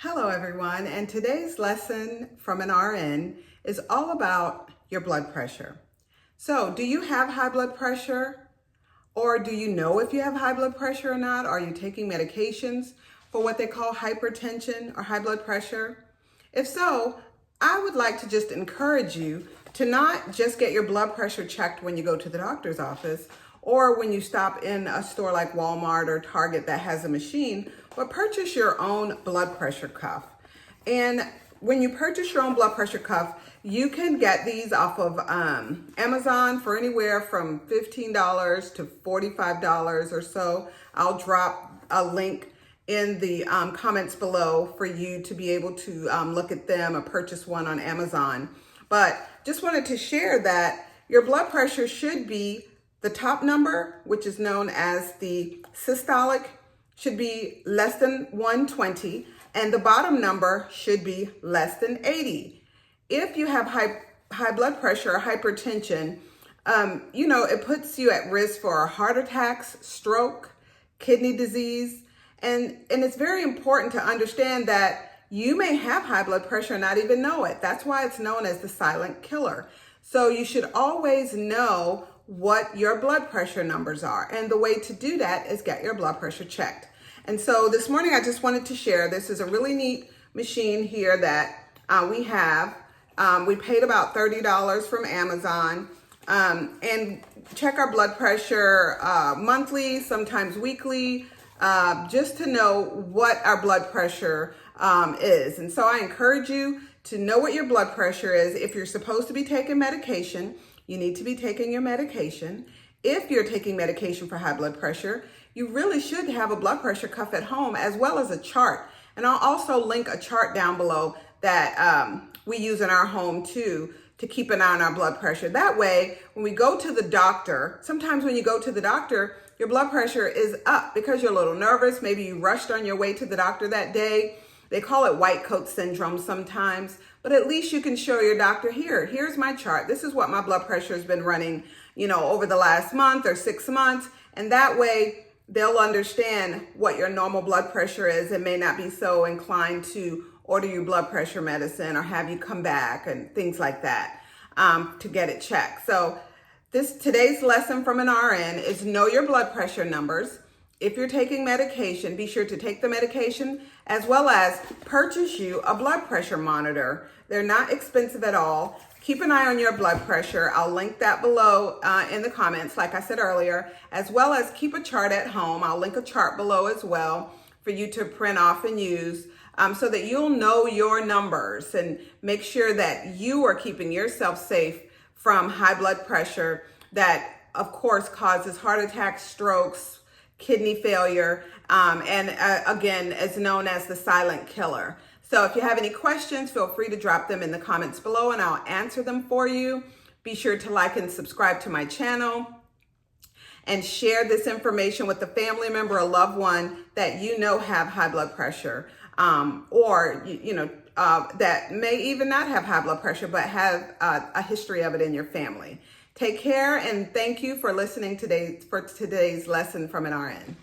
Hello everyone, and today's lesson from an RN is all about your blood pressure. So, do you have high blood pressure? Or do you know if you have high blood pressure or not? Are you taking medications for what they call hypertension or high blood pressure? If so, I would like to just encourage you to not just get your blood pressure checked when you go to the doctor's office or when you stop in a store like Walmart or Target that has a machine, but purchase your own blood pressure cuff. And when you purchase your own blood pressure cuff, you can get these off of Amazon for anywhere from $15 to $45 or so. I'll drop a link in the comments below for you to be able to look at them or purchase one on Amazon. But just wanted to share that your blood pressure should be the top number, which is known as the systolic, should be less than 120, and the bottom number should be less than 80. If you have high blood pressure or hypertension, it puts you at risk for heart attacks, stroke, kidney disease, and it's very important to understand that you may have high blood pressure and not even know it. That's why it's known as the silent killer. So you should always know what your blood pressure numbers are. And the way to do that is get your blood pressure checked. And so this morning, I just wanted to share, this is a really neat machine here that we have. We paid about $30 from Amazon, and check our blood pressure monthly, sometimes weekly, just to know what our blood pressure is. And so I encourage you to know what your blood pressure is. If you're supposed to be taking medication, you need to be taking your medication. If you're taking medication for high blood pressure, you really should have a blood pressure cuff at home as well as a chart. And I'll also link a chart down below that we use in our home too, to keep an eye on our blood pressure. That way, when we go to the doctor, sometimes when you go to the doctor, your blood pressure is up because you're a little nervous. Maybe you rushed on your way to the doctor that day. They call it white coat syndrome sometimes, but at least you can show your doctor, here's my chart. This is what my blood pressure has been running, over the last month or 6 months. And that way they'll understand what your normal blood pressure is and may not be so inclined to order you blood pressure medicine or have you come back and things like that to get it checked. So today's lesson from an RN is know your blood pressure numbers. If you're taking medication, be sure to take the medication as well as purchase you a blood pressure monitor. They're not expensive at all. Keep an eye on your blood pressure. I'll link that below in the comments, like I said earlier, as well as keep a chart at home. I'll link a chart below as well for you to print off and use so that you'll know your numbers and make sure that you are keeping yourself safe from high blood pressure that, of course, causes heart attacks, strokes, kidney failure, and again, is known as the silent killer. So if you have any questions, feel free to drop them in the comments below and I'll answer them for you. Be sure to like and subscribe to my channel and share this information with a family member, a loved one that you know have high blood pressure, or that may even not have high blood pressure, but have a history of it in your family. Take care and thank you for listening today for today's lesson from an RN.